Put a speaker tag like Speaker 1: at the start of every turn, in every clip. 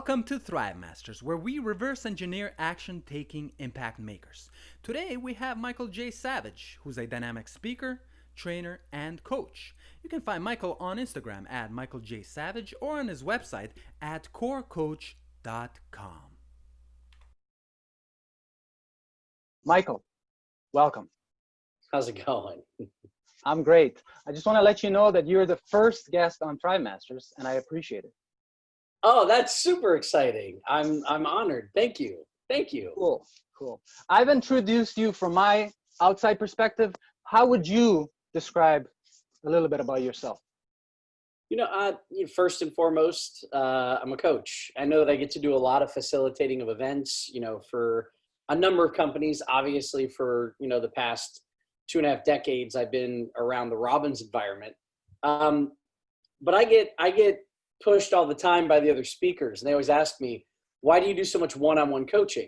Speaker 1: Welcome to Thrive Masters, where we reverse engineer action-taking impact makers. Today we have Michael J Savage, who's a dynamic speaker, trainer, and coach. You can find Michael on Instagram at Michael J Savage or on his website at corecoach.com.
Speaker 2: Michael, welcome.
Speaker 3: How's it going?
Speaker 2: I'm great. I just want to let you know that you're the first guest on Thrive Masters, and I appreciate it.
Speaker 3: Oh, that's super exciting. I'm honored. Thank you. Thank you.
Speaker 2: Cool. I've introduced you from my outside perspective. How would you describe a little bit about yourself?
Speaker 3: First and foremost, I'm a coach. I know that I get to do a lot of facilitating of events, for a number of companies. Obviously, for, the past 2.5 decades, I've been around the Robbins environment. But I get pushed all the time by the other speakers, and they always ask me, why do you do so much one-on-one coaching?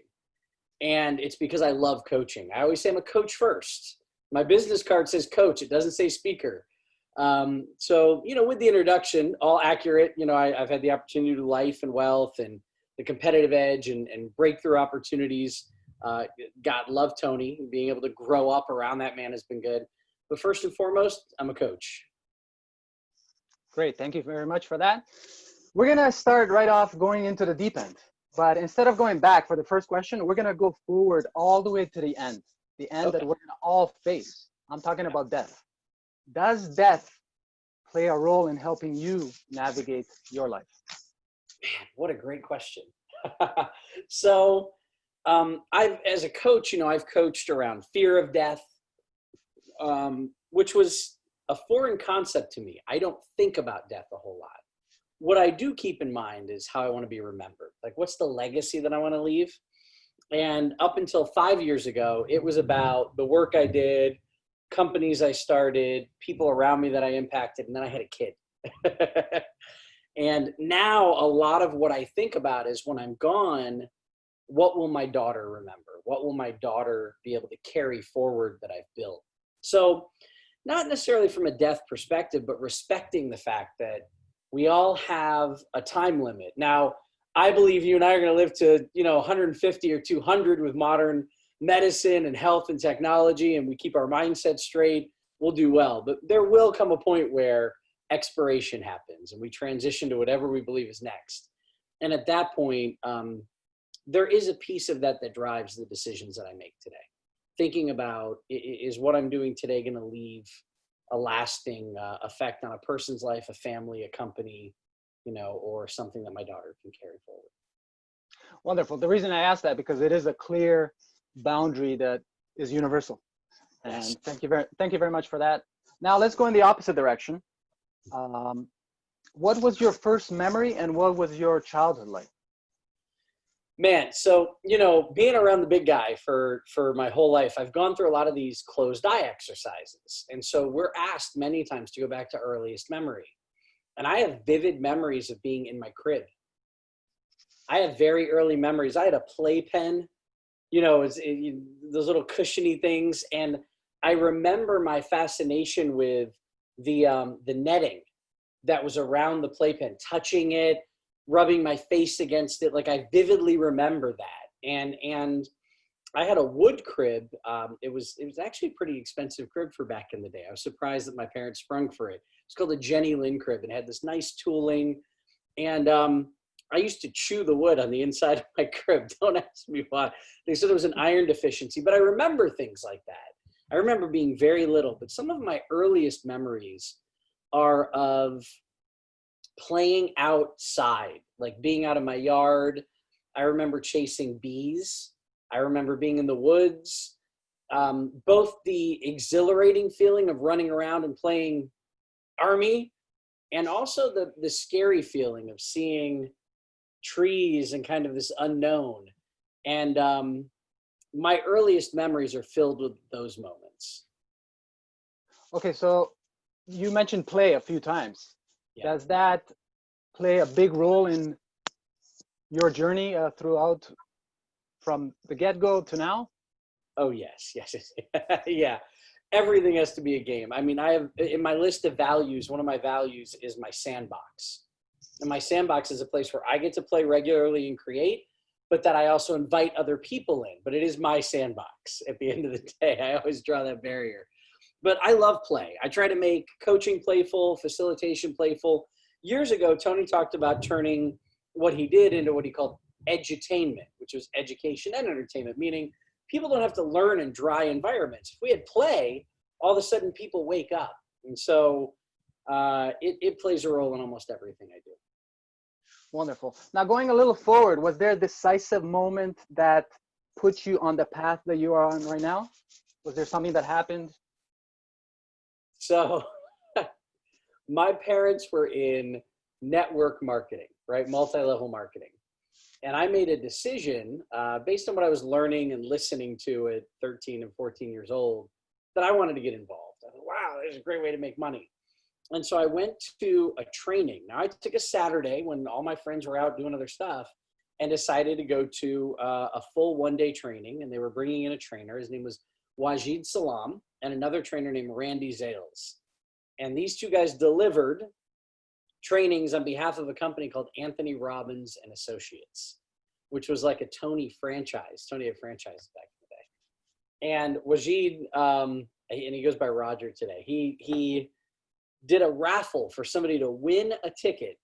Speaker 3: And it's because I love coaching. I always say I'm a coach first. My business card says coach. It doesn't say speaker. So, with the introduction, all accurate, I've had the opportunity to life and wealth and the competitive edge and breakthrough opportunities. God, love Tony. Being able to grow up around that man has been good. But first and foremost, I'm a coach.
Speaker 2: Great. Thank you very much for that. We're going to start right off going into the deep end. But instead of going back for the first question, we're going to go forward all the way to the end that we're going to all face. I'm talking about death. Does death play a role in helping you navigate your life?
Speaker 3: Man, what a great question. So as a coach, I've coached around fear of death, which was a foreign concept to me. I don't think about death a whole lot. What I do keep in mind is how I want to be remembered. Like, what's the legacy that I want to leave? And up until 5 years ago, it was about the work I did, companies I started, people around me that I impacted, and then I had a kid. And now a lot of what I think about is when I'm gone, what will my daughter remember? What will my daughter be able to carry forward that I've built? So not necessarily from a death perspective, but respecting the fact that we all have a time limit. Now, I believe you and I are going to live to, 150 or 200 with modern medicine and health and technology, and we keep our mindset straight, we'll do well. But there will come a point where expiration happens and we transition to whatever we believe is next. And at that point, there is a piece of that drives the decisions that I make today. Thinking about, is what I'm doing today going to leave a lasting effect on a person's life, a family, a company, or something that my daughter can carry forward.
Speaker 2: Wonderful. The reason I asked that, because it is a clear boundary that is universal. And
Speaker 3: Yes.
Speaker 2: thank you very much for that. Now let's go in the opposite direction. What was your first memory and what was your childhood like?
Speaker 3: Man, so, being around the big guy for my whole life, I've gone through a lot of these closed eye exercises. And so we're asked many times to go back to earliest memory. And I have vivid memories of being in my crib. I have very early memories. I had a playpen, those little cushiony things. And I remember my fascination with the netting that was around the playpen, touching it, rubbing my face against it. Like, I vividly remember that. And I had a wood crib. It was actually a pretty expensive crib for back in the day. I was surprised that my parents sprung for it. It's called a Jenny Lynn crib and had this nice tooling. And I used to chew the wood on the inside of my crib. Don't ask me why. They said it was an iron deficiency, but I remember things like that. I remember being very little, but some of my earliest memories are of playing outside, like being out of my yard. I remember chasing bees. I remember being in the woods. Both the exhilarating feeling of running around and playing army, and also the scary feeling of seeing trees and kind of this unknown. And my earliest memories are filled with those moments.
Speaker 2: Okay, so you mentioned play a few times. Yeah. Does that play a big role in your journey throughout from the get-go to now?
Speaker 3: Oh, yes. Yeah. Everything has to be a game. I mean, I have in my list of values, one of my values is my sandbox. And my sandbox is a place where I get to play regularly and create, but that I also invite other people in. But it is my sandbox at the end of the day. I always draw that barrier. But I love play. I try to make coaching playful, facilitation playful. Years ago, Tony talked about turning what he did into what he called edutainment, which was education and entertainment, meaning people don't have to learn in dry environments. If we had play, all of a sudden people wake up. And so it plays a role in almost everything I do.
Speaker 2: Wonderful. Now, going a little forward, was there a decisive moment that put you on the path that you are on right now? Was there something that happened?
Speaker 3: So my parents were in network marketing, right? Multi-level marketing. And I made a decision based on what I was learning and listening to at 13 and 14 years old that I wanted to get involved. I thought, wow, there's a great way to make money. And so I went to a training. Now I took a Saturday when all my friends were out doing other stuff and decided to go to a full one-day training. And they were bringing in a trainer. His name was Wajid Salam and another trainer named Randy Zales. And these two guys delivered trainings on behalf of a company called Anthony Robbins and Associates, which was like a Tony franchise. Tony had franchises back in the day. And Wajid, and he goes by Roger today, he did a raffle for somebody to win a ticket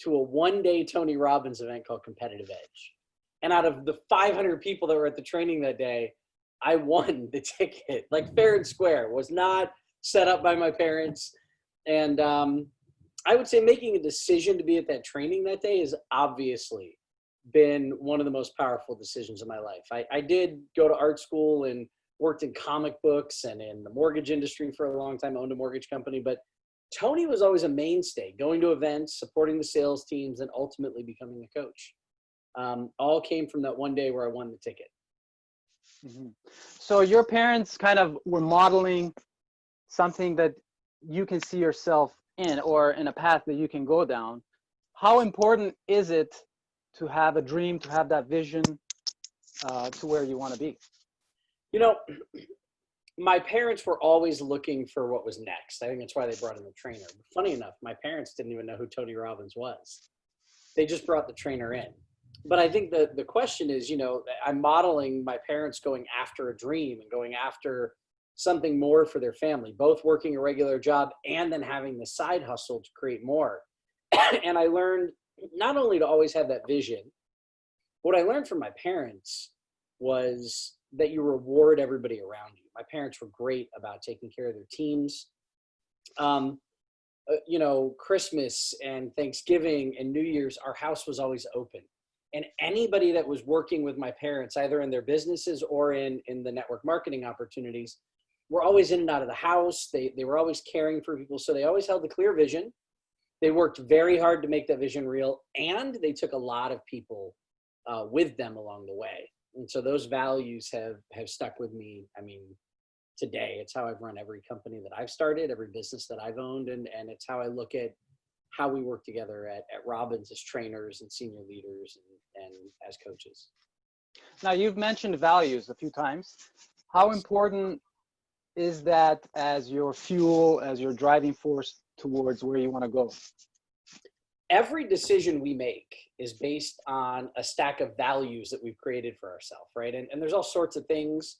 Speaker 3: to a one-day Tony Robbins event called Competitive Edge. And out of the 500 people that were at the training that day, I won the ticket, like fair and square. It was not set up by my parents. And I would say making a decision to be at that training that day has obviously been one of the most powerful decisions of my life. I did go to art school and worked in comic books and in the mortgage industry for a long time, owned a mortgage company, but Tony was always a mainstay, going to events, supporting the sales teams, and ultimately becoming a coach. All came from that one day where I won the ticket.
Speaker 2: Mm-hmm. So your parents kind of were modeling something that you can see yourself in, or in a path that you can go down. How important is it to have a dream, to have that vision to where you want to be?
Speaker 3: You know, my parents were always looking for what was next. I think that's why they brought in the trainer. But funny enough, my parents didn't even know who Tony Robbins was. They just brought the trainer in. But I think the question is, you know, I'm modeling my parents going after a dream and going after something more for their family, both working a regular job and then having the side hustle to create more. And I learned not only to always have that vision, what I learned from my parents was that you reward everybody around you. My parents were great about taking care of their teams. You know, Christmas and Thanksgiving and New Year's, our house was always open. And anybody that was working with my parents, either in their businesses or in the network marketing opportunities, were always in and out of the house. They were always caring for people. So they always held a clear vision. They worked very hard to make that vision real. And they took a lot of people with them along the way. And so those values have stuck with me. I mean, today, it's how I've run every company that I've started, every business that I've owned. And it's how I look at how we work together at Robbins as trainers and senior leaders and as coaches.
Speaker 2: Now, you've mentioned values a few times. How important is that as your fuel, as your driving force towards where you want to go?
Speaker 3: Every decision we make is based on a stack of values that we've created for ourselves, right? And there's all sorts of things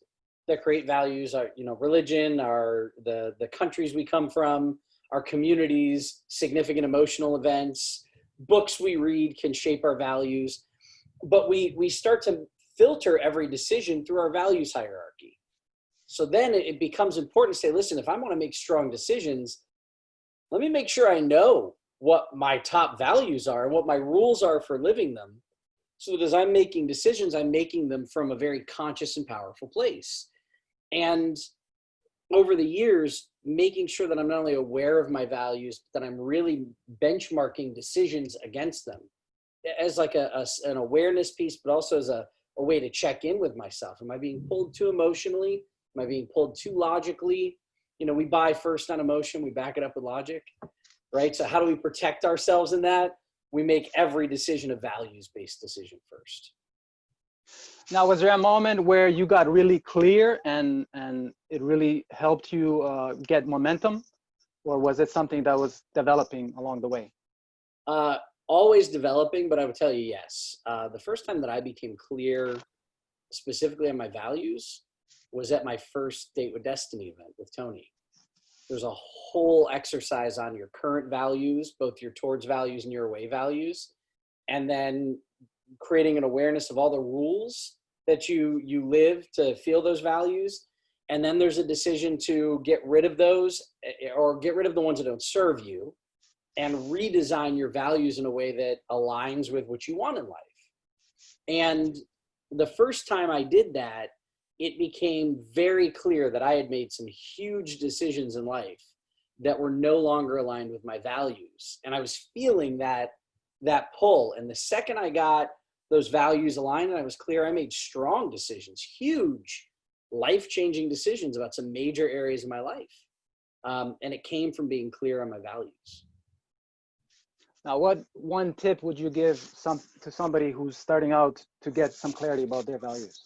Speaker 3: that create values, our, you know, religion, our the countries we come from, our communities, significant emotional events, books we read can shape our values. But we start to filter every decision through our values hierarchy. So then it becomes important to say, listen, if I want to make strong decisions, let me make sure I know what my top values are and what my rules are for living them, so that as I'm making decisions, I'm making them from a very conscious and powerful place. And over the years, making sure that I'm not only aware of my values, that I'm really benchmarking decisions against them as like an awareness piece, but also as a way to check in with myself. Am I being pulled too emotionally? Am I being pulled too logically? You know, we buy first on emotion, we back it up with logic, right? So how do we protect ourselves in that? We make every decision a values-based decision first.
Speaker 2: Now, was there a moment where you got really clear and it really helped you get momentum? Or was it something that was developing along the way?
Speaker 3: always developing, but I would tell you, yes. The first time that I became clear specifically on my values was at my first Date with Destiny event with Tony. There's a whole exercise on your current values, both your towards values and your away values, and then creating an awareness of all the rules that you live to feel those values. And then there's a decision to get rid of those, or get rid of the ones that don't serve you, and redesign your values in a way that aligns with what you want in life. And the first time I did that, it became very clear that I had made some huge decisions in life that were no longer aligned with my values. And I was feeling that pull. And the second I got those values aligned and I was clear, I made strong decisions, huge life-changing decisions about some major areas of my life. And it came from being clear on my values.
Speaker 2: Now, what one tip would you give to somebody who's starting out to get some clarity about their values?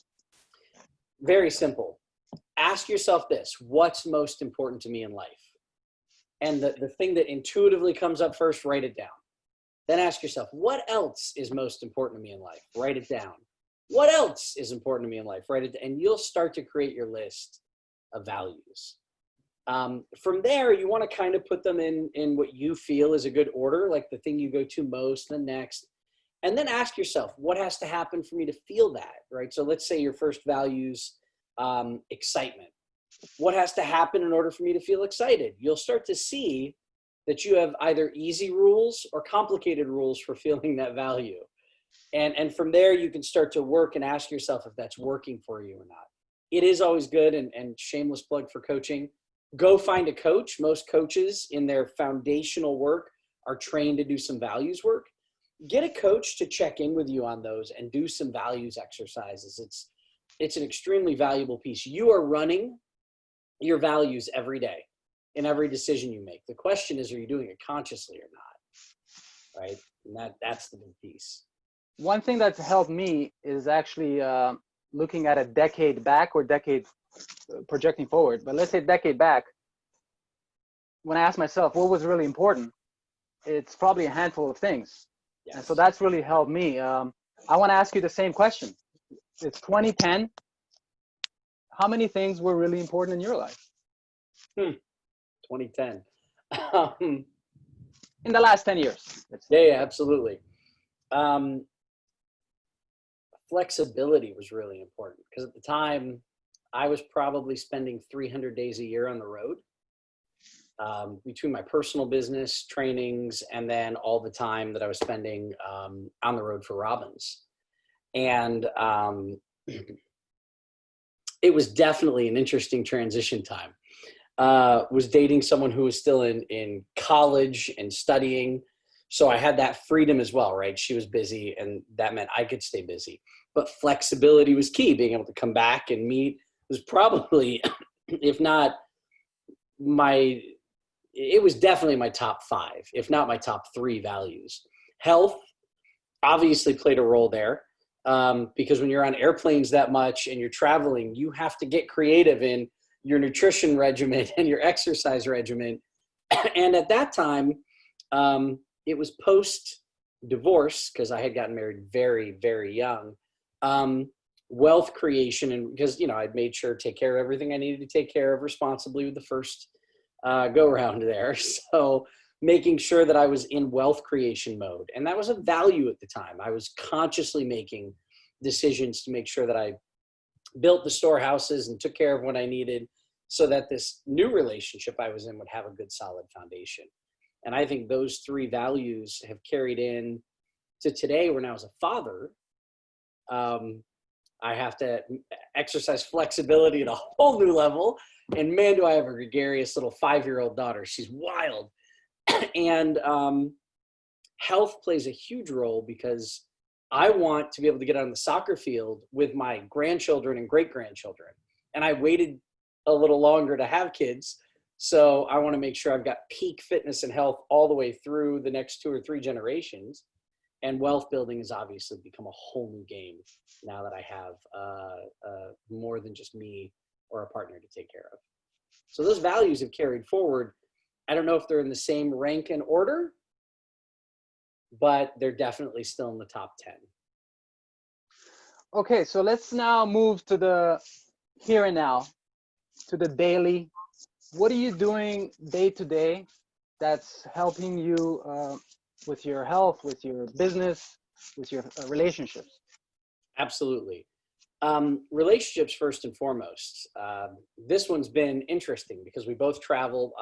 Speaker 3: Very simple. Ask yourself this: what's most important to me in life? And the thing that intuitively comes up first, write it down. Then ask yourself, what else is most important to me in life? Write it down. What else is important to me in life? Write it down. And you'll start to create your list of values. From there, you want to kind of put them in what you feel is a good order, like the thing you go to most, the next. And then ask yourself, what has to happen for me to feel that, right? So let's say your first value's excitement. What has to happen in order for me to feel excited? You'll start to see that you have either easy rules or complicated rules for feeling that value. And from there, you can start to work and ask yourself if that's working for you or not. It is always good, and shameless plug for coaching, go find a coach. Most coaches in their foundational work are trained to do some values work. Get a coach to check in with you on those and do some values exercises. It's an extremely valuable piece. You are running your values every day in every decision you make. The question is, are you doing it consciously or not? Right? And that's the big piece.
Speaker 2: One thing that's helped me is actually looking at a decade back or decade projecting forward. But let's say decade back, when I ask myself what was really important, it's probably a handful of things. Yes. And so that's really helped me. I want to ask you the same question. It's 2010. How many things were really important in your life?
Speaker 3: 2010.
Speaker 2: In the last 10 years.
Speaker 3: Yeah, absolutely. Flexibility was really important because at the time I was probably spending 300 days a year on the road, between my personal business, trainings, and then all the time that I was spending on the road for Robbins. And it was definitely an interesting transition time. Was dating someone who was still in college and studying. So I had that freedom as well, right? She was busy and that meant I could stay busy. But flexibility was key. Being able to come back and meet was probably, if not it was definitely my top 5, if not my top 3 values. Health obviously played a role there. Because when you're on airplanes that much and you're traveling, you have to get creative in your nutrition regimen and your exercise regimen. And at that time, it was post-divorce because I had gotten married very, very young. Wealth creation, and because, I'd made sure to take care of everything I needed to take care of responsibly with the first go around there. So making sure that I was in wealth creation mode. And that was a value at the time. I was consciously making decisions to make sure that I built the storehouses and took care of what I needed so that this new relationship I was in would have a good, solid foundation. And I think those 3 values have carried in to today, where now as a father, I have to exercise flexibility at a whole new level. And man, do I have a gregarious little 5-year-old daughter. She's wild. And health plays a huge role because I want to be able to get on the soccer field with my grandchildren and great-grandchildren. And I waited a little longer to have kids. So I want to make sure I've got peak fitness and health all the way through the next 2 or 3 generations. And wealth building has obviously become a whole new game now that I have more than just me or a partner to take care of. So those values have carried forward. I don't know if they're in the same rank and order, but they're definitely still in the top 10.
Speaker 2: Okay, so let's now move to the here and now, to the daily. What are you doing day to day that's helping you with your health, with your business, with your relationships?
Speaker 3: Absolutely. Relationships first and foremost. This one's been interesting because we both travel.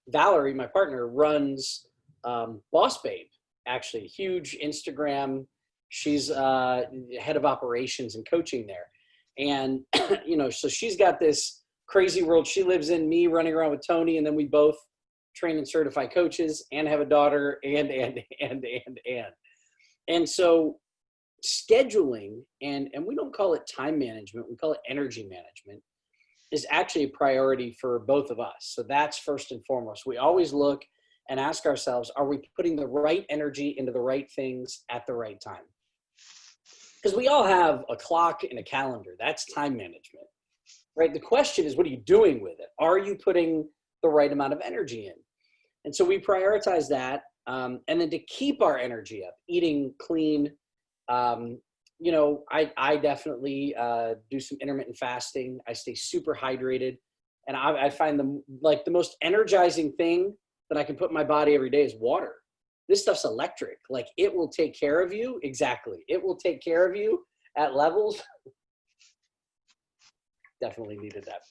Speaker 3: Valerie, my partner, runs Boss Babe, actually, huge Instagram. She's head of operations and coaching there. And, so she's got this crazy world she lives in, me running around with Tony, and then we both train and certify coaches and have a daughter and. And so scheduling, and we don't call it time management, we call it energy management, is actually a priority for both of us. So that's first and foremost. We always look and ask ourselves, are we putting the right energy into the right things at the right time? Because we all have a clock and a calendar. That's time management, right? The question is, what are you doing with it? Are you putting the right amount of energy in? And so we prioritize that. And then to keep our energy up, eating clean, I definitely do some intermittent fasting. I stay super hydrated, and I find the most energizing thing that I can put in my body every day is water. This stuff's electric. Like, it will take care of you. Exactly. It will take care of you at levels. Definitely needed that.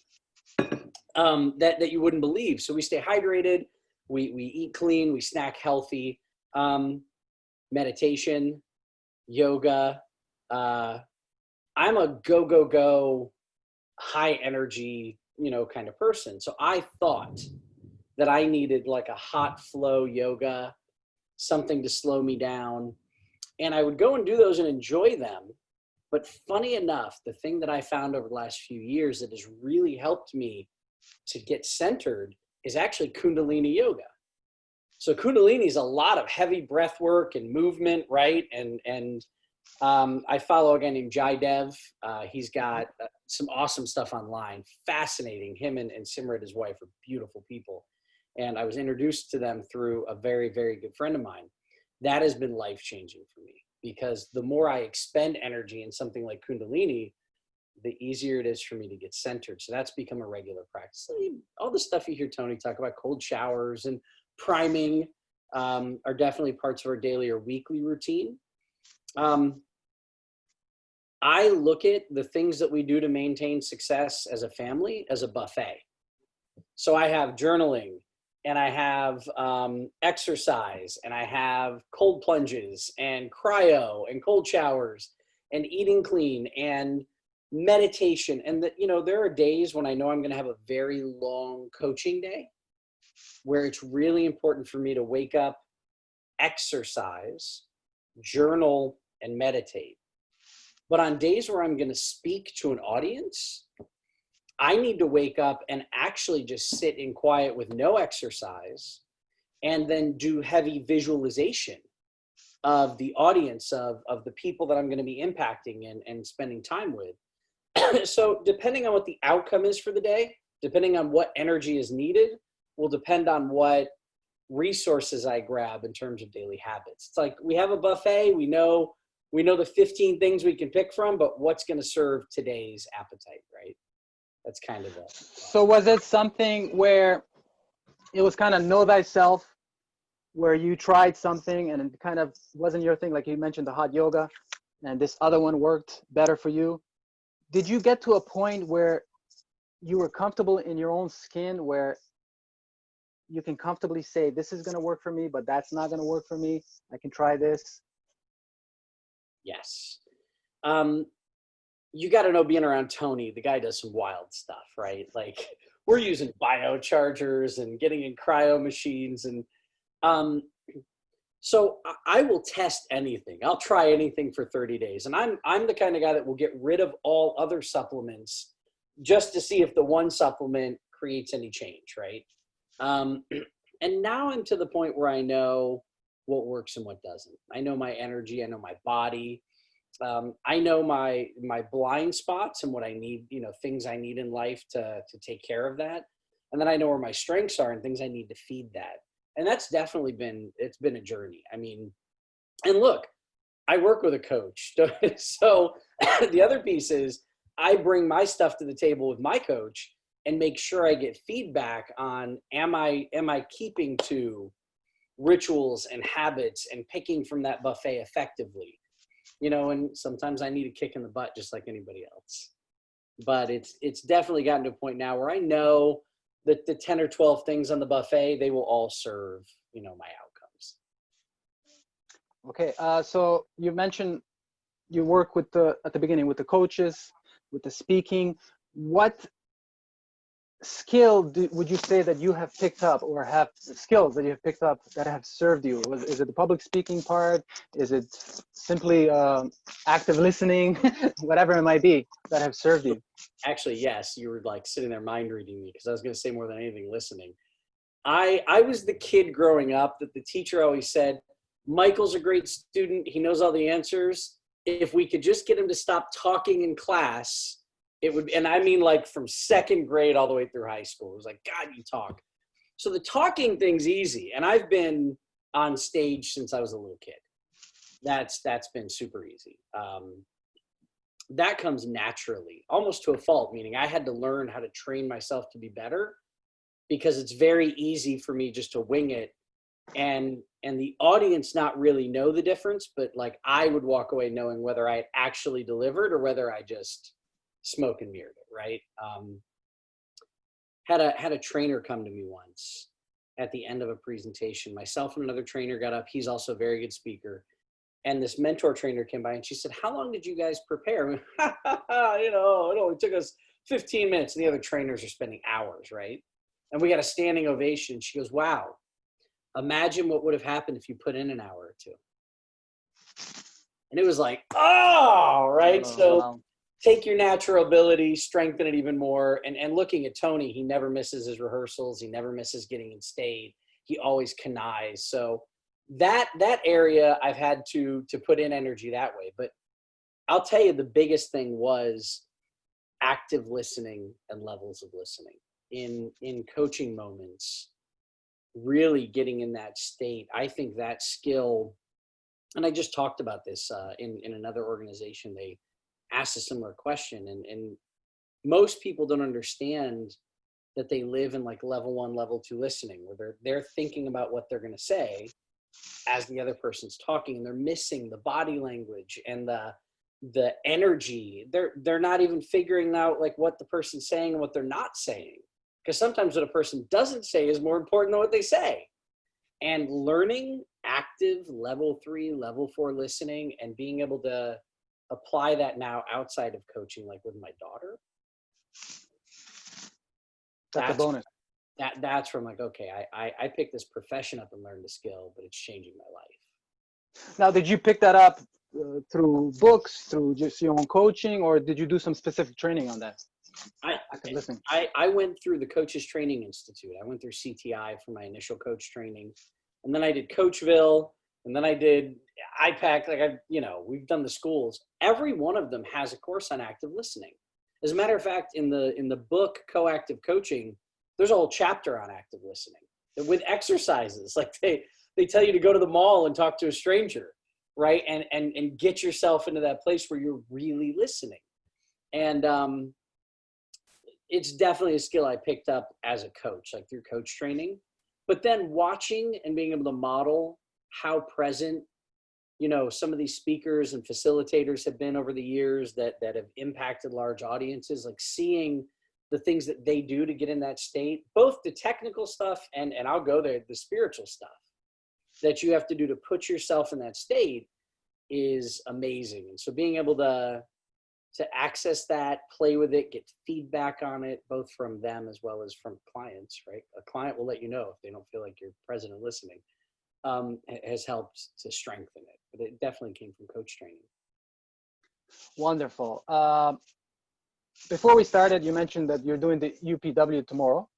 Speaker 3: That you wouldn't believe. So we stay hydrated. We eat clean. We snack healthy. Meditation, yoga. I'm a go, high energy, kind of person. So I thought that I needed like a hot flow yoga, something to slow me down. And I would go and do those and enjoy them. But funny enough, the thing that I found over the last few years that has really helped me to get centered is actually Kundalini Yoga. So Kundalini is a lot of heavy breath work and movement, right? And I follow a guy named J Dev. He's got some awesome stuff online. Fascinating. Him and Simrat, his wife, are beautiful people. And I was introduced to them through a very, very good friend of mine. That has been life-changing for me, because the more I expend energy in something like Kundalini, the easier it is for me to get centered. So that's become a regular practice. All the stuff you hear Tony talk about, cold showers and priming, are definitely parts of our daily or weekly routine. I look at the things that we do to maintain success as a family as a buffet. So I have journaling, and I have exercise, and I have cold plunges and cryo and cold showers and eating clean and meditation. And there are days when I know I'm going to have a very long coaching day where it's really important for me to wake up, exercise, journal, and meditate. But on days where I'm going to speak to an audience, I need to wake up and actually just sit in quiet with no exercise, and then do heavy visualization of the audience, of the people that I'm going to be impacting and spending time with. So depending on what the outcome is for the day, depending on what energy is needed, will depend on what resources I grab in terms of daily habits. It's like we have a buffet. We know the 15 things we can pick from, but what's going to serve today's appetite, right? That's kind of it.
Speaker 2: So was it something where it was kind of know thyself, where you tried something and it kind of wasn't your thing? Like you mentioned the hot yoga, and this other one worked better for you. Did you get to a point where you were comfortable in your own skin, where you can comfortably say, this is going to work for me, but that's not going to work for me? I can try this.
Speaker 3: Yes. You got to know, being around Tony, the guy does some wild stuff, right? Like, we're using biochargers and getting in cryo machines. And so I will test anything. I'll try anything for 30 days. And I'm the kind of guy that will get rid of all other supplements just to see if the one supplement creates any change, right? And now I'm to the point where I know what works and what doesn't. I know my energy. I know my body. I know my blind spots and what I need, things I need in life to take care of that. And then I know where my strengths are and things I need to feed that. And that's definitely it's been a journey. I mean, and look, I work with a coach. So the other piece is I bring my stuff to the table with my coach and make sure I get feedback on, am I keeping to rituals and habits and picking from that buffet effectively? You know, and sometimes I need a kick in the butt just like anybody else. But it's definitely gotten to a point now where I know that the 10 or 12 things on the buffet, they will all serve, you know, my outcomes.
Speaker 2: Okay, so you mentioned you work with at the beginning with the coaches, with the speaking. What skill would you say that you have picked up, or have skills that you have picked up that have served you? Is it the public speaking part? Is it simply active listening? Whatever it might be that have served you.
Speaker 3: Actually, yes, you were like sitting there mind reading me, because I was going to say more than anything, listening. I was the kid growing up that the teacher always said, Michael's a great student. He knows all the answers. If we could just get him to stop talking in class, it would, and I mean like from second grade all the way through high school. It was like, God, you talk. So the talking thing's easy. And I've been on stage since I was a little kid. That's been super easy. That comes naturally, almost to a fault, meaning I had to learn how to train myself to be better, because it's very easy for me just to wing it and the audience not really know the difference, but like I would walk away knowing whether I actually delivered or whether I just smoke and mirrored it, right? Had a trainer come to me once at the end of a presentation. Myself and another trainer got up. He's also a very good speaker. And this mentor trainer came by and she said, how long did you guys prepare? You know, it only took us 15 minutes. And the other trainers are spending hours, right? And we got a standing ovation. She goes, wow, imagine what would have happened if you put in an hour or two. And it was like, oh, right.
Speaker 2: Oh,
Speaker 3: so
Speaker 2: wow.
Speaker 3: Take your natural ability, strengthen it even more. And looking at Tony, he never misses his rehearsals. He never misses getting in state. He always connives. So that area I've had to put in energy that way. But I'll tell you, the biggest thing was active listening and levels of listening in coaching moments, really getting in that state. I think that skill, and I just talked about this in another organization. They asked a similar question, and most people don't understand that they live in like level 1, level 2 listening, where they're thinking about what they're going to say as the other person's talking, and they're missing the body language and the energy. They're not even figuring out like what the person's saying and what they're not saying, because sometimes what a person doesn't say is more important than what they say. And learning active level 3, level 4 listening and being able to apply that now outside of coaching, like with my daughter.
Speaker 2: That's a bonus.
Speaker 3: That's from like, okay, I picked this profession up and learned a skill, but it's changing my life.
Speaker 2: Now, did you pick that up through books, through just your own coaching, or did you do some specific training on that?
Speaker 3: I went through the Coaches Training Institute. I went through CTI for my initial coach training. And then I did Coachville. And then I did IPAC. Like we've done the schools. Every one of them has a course on active listening. As a matter of fact, in the book, Coactive Coaching, there's a whole chapter on active listening with exercises. Like they tell you to go to the mall and talk to a stranger, right? And get yourself into that place where you're really listening. And it's definitely a skill I picked up as a coach, like through coach training. But then watching and being able to model how present, some of these speakers and facilitators have been over the years that have impacted large audiences, like seeing the things that they do to get in that state, both the technical stuff and I'll go there, the spiritual stuff that you have to do to put yourself in that state is amazing. And so being able to access that, play with it, get feedback on it, both from them as well as from clients, right? A client will let you know if they don't feel like you're present and listening, has helped to strengthen it. But it definitely came from coach training.
Speaker 2: Wonderful. Before we started, you mentioned that you're doing the UPW tomorrow.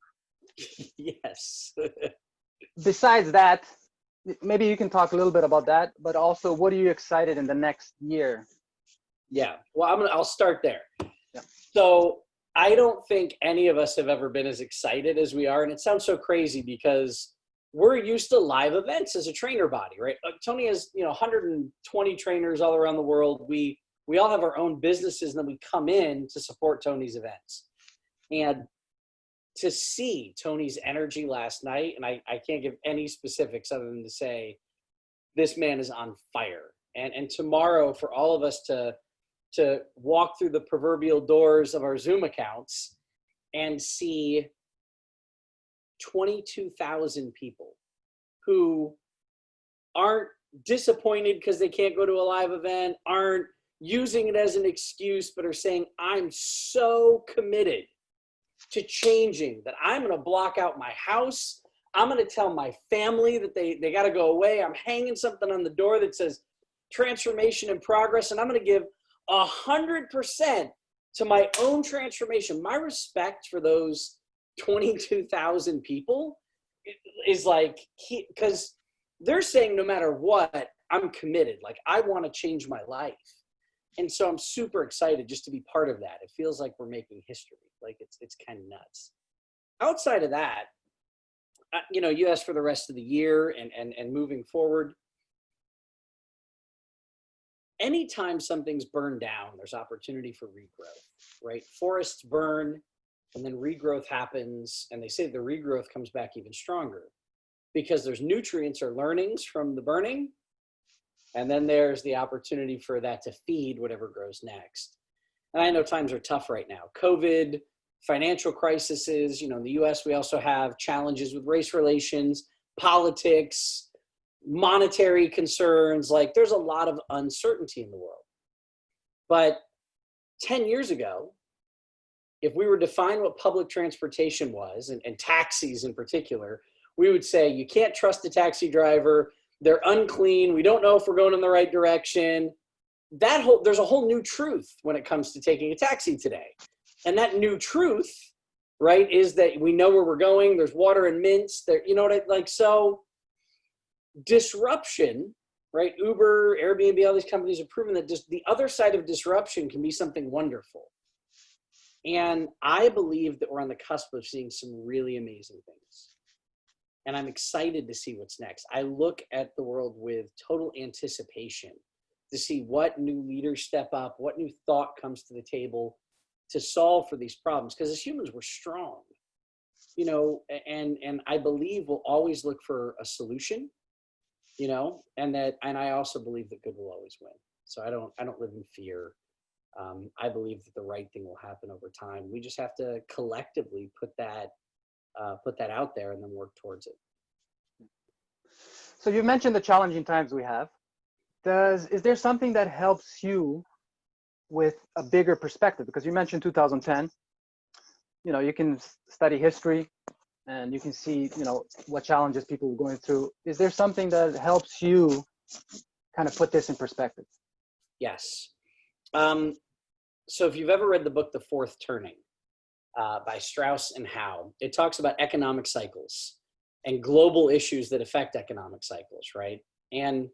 Speaker 3: Yes.
Speaker 2: Besides that, maybe you can talk a little bit about that, but also what are you excited in the next year?
Speaker 3: Yeah, well, I'll start there.
Speaker 2: Yeah.
Speaker 3: So I don't think any of us have ever been as excited as we are. And it sounds so crazy because we're used to live events as a trainer body, right? Tony has, 120 trainers all around the world. We all have our own businesses, and then we come in to support Tony's events. And to see Tony's energy last night, and I can't give any specifics other than to say, this man is on fire. And tomorrow, for all of us to walk through the proverbial doors of our Zoom accounts and see 22,000 people who aren't disappointed because they can't go to a live event, aren't using it as an excuse, but are saying, I'm so committed to changing that I'm going to block out my house. I'm going to tell my family that they got to go away. I'm hanging something on the door that says transformation and progress, and I'm going to give 100% to my own transformation. My respect for those 22,000 people is like, because they're saying no matter what, I'm committed. Like, I want to change my life. And so I'm super excited just to be part of that. It feels like we're making history. Like, it's kind of nuts. Outside of that, you asked for the rest of the year and moving forward. Anytime something's burned down, there's opportunity for regrowth, right? Forests burn, and then regrowth happens, and they say the regrowth comes back even stronger because there's nutrients or learnings from the burning, and then there's the opportunity for that to feed whatever grows next. And I know times are tough right now. COVID, financial crises, in the US, we also have challenges with race relations, politics, monetary concerns. Like, there's a lot of uncertainty in the world. But 10 years ago, if we were to define what public transportation was, and taxis in particular, we would say, you can't trust a taxi driver. They're unclean. We don't know if we're going in the right direction. There's a whole new truth when it comes to taking a taxi today. And that new truth, right, is that we know where we're going. There's water and mints there. So disruption, right? Uber, Airbnb, all these companies have proven that just the other side of disruption can be something wonderful. And I believe that we're on the cusp of seeing some really amazing things. And I'm excited to see what's next. I look at the world with total anticipation to see what new leaders step up, what new thought comes to the table to solve for these problems. Because as humans, we're strong, and I believe we'll always look for a solution, and I also believe that good will always win. So I don't live in fear. I believe that the right thing will happen over time. We just have to collectively put that out there and then work towards it.
Speaker 2: So you mentioned the challenging times we have. Is there something that helps you with a bigger perspective? Because you mentioned 2010, you can study history and you can see, what challenges people were going through. Is there something that helps you kind of put this in perspective?
Speaker 3: Yes. So if you've ever read the book, The Fourth Turning, by Strauss and Howe, it talks about economic cycles and global issues that affect economic cycles, right? And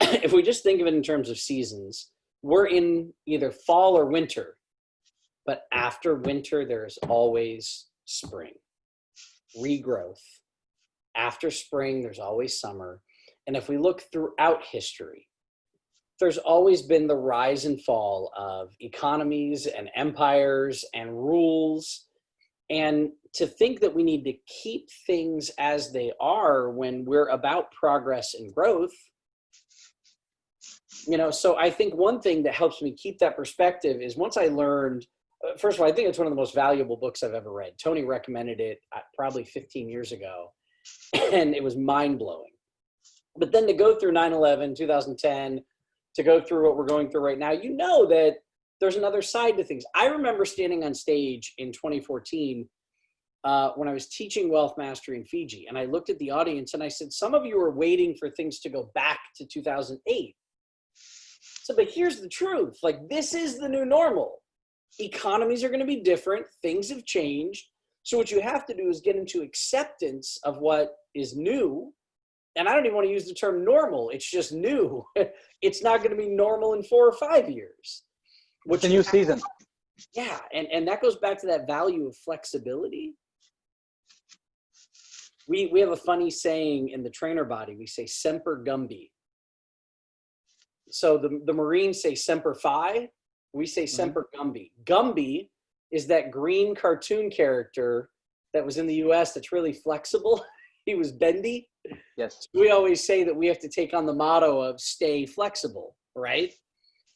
Speaker 3: if we just think of it in terms of seasons, we're in either fall or winter, but after winter, there is always spring, regrowth. After spring, there's always summer. And if we look throughout history, there's always been the rise and fall of economies and empires and rules. And to think that we need to keep things as they are when we're about progress and growth, so I think one thing that helps me keep that perspective is once I learned, first of all, I think it's one of the most valuable books I've ever read. Tony recommended it probably 15 years ago, and it was mind-blowing. But then to go through 9/11, 2010, to go through what we're going through right now, that there's another side to things. I remember standing on stage in 2014 when I was teaching Wealth Mastery in Fiji, and I looked at the audience and I said, some of you are waiting for things to go back to 2008. So, but here's the truth, like, this is the new normal. Economies are going to be different. Things have changed. So what you have to do is get into acceptance of what is new. And I don't even want to use the term normal. It's just new. It's not going to be normal in 4 or 5 years.
Speaker 2: What's a new season?
Speaker 3: Yeah. And that goes back to that value of flexibility. we have a funny saying in the trainer body. We say semper gumby. So the Marines say semper fi. We say semper gumby. Gumby is that green cartoon character that was in the US that's really flexible. He was bendy.
Speaker 2: Yes.
Speaker 3: So we always say that we have to take on the motto of stay flexible, right?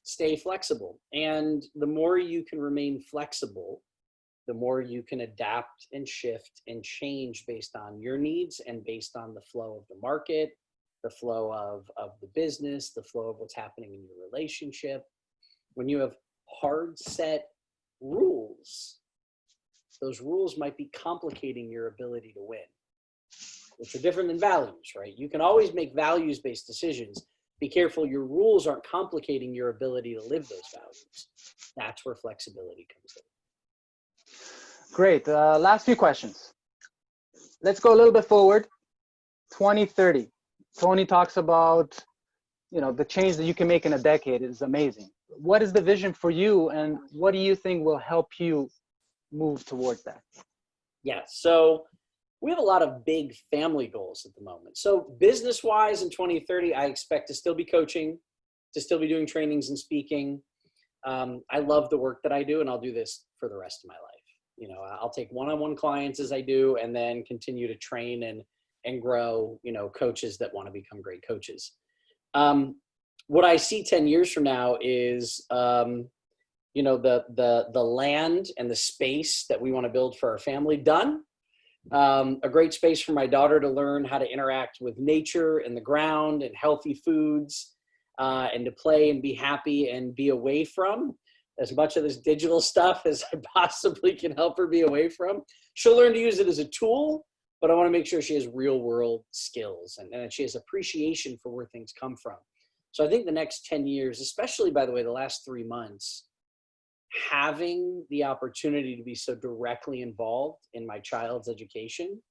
Speaker 3: Stay flexible. And the more you can remain flexible, the more you can adapt and shift and change based on your needs and based on the flow of the market, the flow of the business, the flow of what's happening in your relationship. When you have hard set rules, those rules might be complicating your ability to win, which are different than values, right? You can always make values-based decisions. Be careful your rules aren't complicating your ability to live those values. That's where flexibility comes in.
Speaker 2: Great. Last few questions. Let's go a little bit forward. 2030. Tony talks about, the change that you can make in a decade is amazing. What is the vision for you, and what do you think will help you move towards that?
Speaker 3: Yeah, so we have a lot of big family goals at the moment. So business-wise in 2030, I expect to still be coaching, to still be doing trainings and speaking. I love the work that I do, and I'll do this for the rest of my life. I'll take one-on-one clients as I do, and then continue to train and grow, coaches that want to become great coaches. What I see 10 years from now is, the land and the space that we want to build for our family done. A great space for my daughter to learn how to interact with nature and the ground and healthy foods, and to play and be happy and be away from as much of this digital stuff as I possibly can help her be away from. She'll learn to use it as a tool, but I want to make sure she has real world skills and that she has appreciation for where things come from. So I think the next 10 years, especially, by the way, the last 3 months, having the opportunity to be so directly involved in my child's education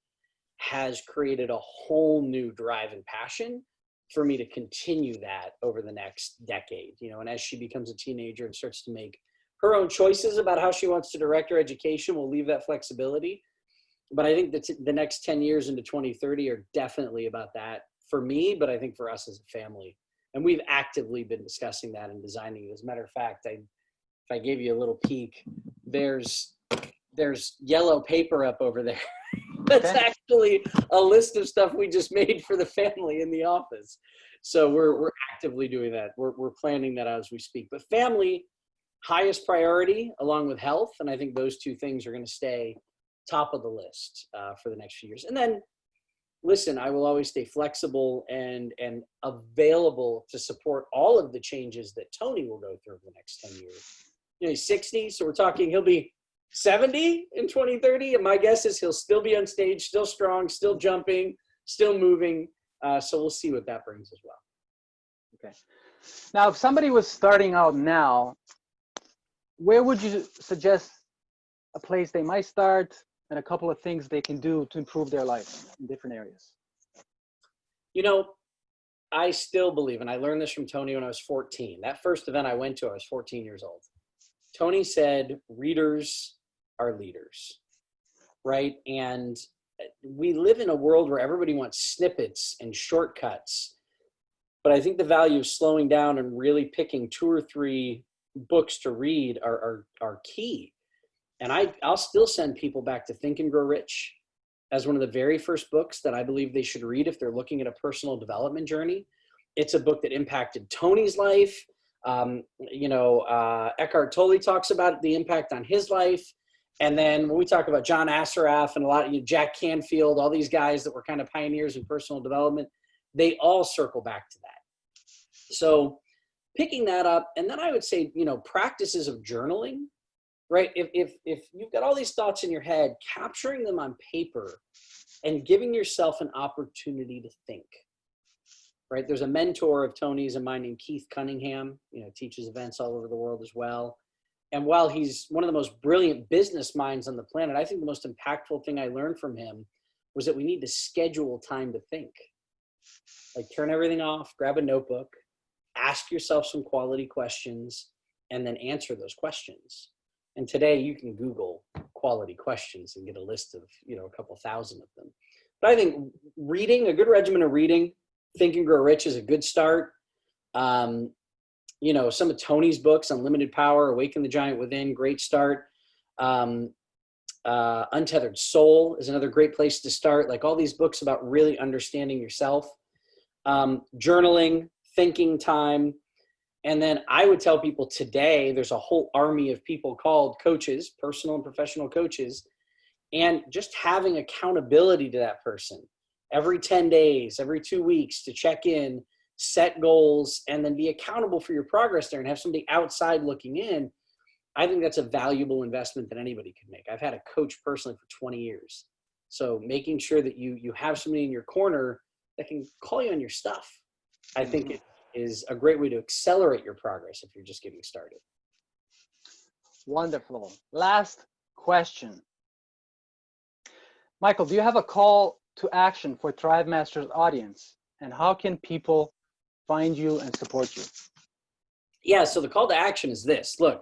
Speaker 3: has created a whole new drive and passion for me to continue that over the next decade. And as she becomes a teenager and starts to make her own choices about how she wants to direct her education, we'll leave that flexibility. But I think that the next 10 years into 2030 are definitely about that for me, but I think for us as a family. And we've actively been discussing that and designing it. As a matter of fact, if I gave you a little peek, there's yellow paper up over there. That's actually a list of stuff we just made for the family in the office. So we're actively doing that. We're planning that as we speak. But family, highest priority along with health. And I think those two things are going to stay top of the list for the next few years. And then, listen, I will always stay flexible and available to support all of the changes that Tony will go through over the next 10 years. He's 60, so we're talking he'll be 70 in 2030, and my guess is he'll still be on stage, still strong, still jumping, still moving. So we'll see what that brings as well.
Speaker 2: Okay. Now, if somebody was starting out now, where would you suggest a place they might start and a couple of things they can do to improve their life in different areas?
Speaker 3: I still believe, and I learned this from Tony when I was 14. That first event I went to, I was 14 years old. Tony said, readers are leaders, right? And we live in a world where everybody wants snippets and shortcuts. But I think the value of slowing down and really picking 2 or 3 books to read are key. And I'll still send people back to Think and Grow Rich as one of the very first books that I believe they should read if they're looking at a personal development journey. It's a book that impacted Tony's life. Eckhart Tolle talks about the impact on his life. And then when we talk about John Assaraf and a lot of Jack Canfield, all these guys that were kind of pioneers in personal development, they all circle back to that. So picking that up, and then I would say, practices of journaling, right? If you've got all these thoughts in your head, capturing them on paper and giving yourself an opportunity to think. Right. There's a mentor of Tony's and mine named Keith Cunningham, teaches events all over the world as well. And while he's one of the most brilliant business minds on the planet, I think the most impactful thing I learned from him was that we need to schedule time to think. Like turn everything off, grab a notebook, ask yourself some quality questions, and then answer those questions. And today you can Google quality questions and get a list of, a couple thousand of them. But I think reading, a good regimen of reading, Think and Grow Rich is a good start. You know, some of Tony's books, Unlimited Power, Awaken the Giant Within, great start. Untethered Soul is another great place to start. Like all these books about really understanding yourself. Journaling, thinking time. And then I would tell people today, there's a whole army of people called coaches, personal and professional coaches, and just having accountability to that person every 10 days, every 2 weeks to check in, set goals, and then be accountable for your progress there and have somebody outside looking in. I think that's a valuable investment that anybody can make. I've had a coach personally for 20 years. So making sure that you have somebody in your corner that can call you on your stuff, I think it is a great way to accelerate your progress if you're just getting started.
Speaker 2: Wonderful. Last question. Michael, do you have a call to action for Thrive Masters audience? And how can people find you and support you?
Speaker 3: Yeah, so the call to action is this. Look,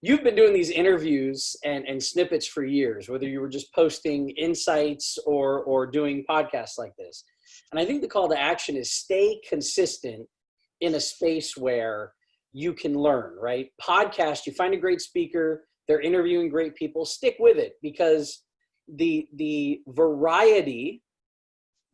Speaker 3: you've been doing these interviews and snippets for years, whether you were just posting insights or doing podcasts like this. And I think the call to action is stay consistent in a space where you can learn, right? Podcast, you find a great speaker, they're interviewing great people, stick with it, because the variety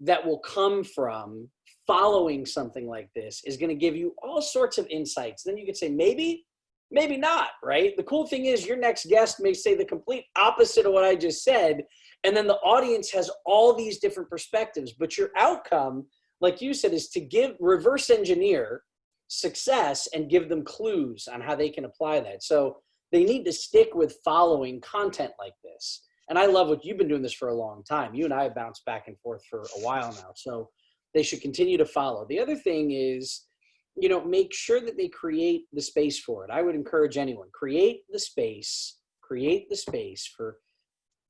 Speaker 3: that will come from following something like this is going to give you all sorts of insights. Then you could say, maybe not, right? The cool thing is your next guest may say the complete opposite of what I just said. And then the audience has all these different perspectives, but your outcome, like you said, is to reverse engineer success and give them clues on how they can apply that. So they need to stick with following content like this. And I love what you've been doing this for a long time. You and I have bounced back and forth for a while now. So they should continue to follow. The other thing is, you know, make sure that they create the space for it. I would encourage anyone, create the space for,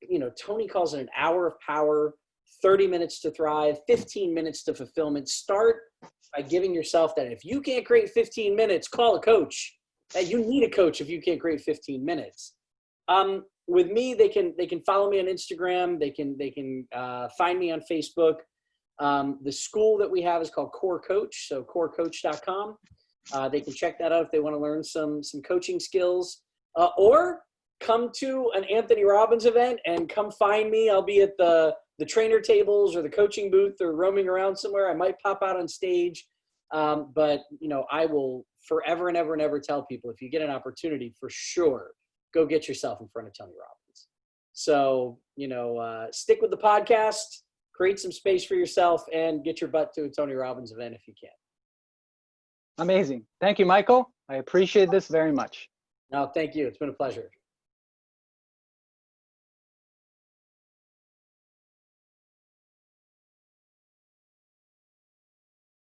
Speaker 3: you know, Tony calls it an hour of power, 30 minutes to thrive, 15 minutes to fulfillment. Start by giving yourself that. If you can't create 15 minutes, call a coach. You need a coach if you can't create 15 minutes. With me, they can follow me on Instagram. They can find me on Facebook. The school that we have is called Core Coach, so corecoach.com. They can check that out if they want to learn some coaching skills, or come to an Anthony Robbins event and come find me. I'll be at the trainer tables or the coaching booth or roaming around somewhere. I might pop out on stage, but you know, I will forever and ever and ever tell people, if you get an opportunity, for sure, go get yourself in front of Tony Robbins. So, you know, stick with the podcast, create some space for yourself, and get your butt to a Tony Robbins event if you can.
Speaker 2: Amazing. Thank you, Michael. I appreciate this very much.
Speaker 3: No, thank you. It's been a pleasure.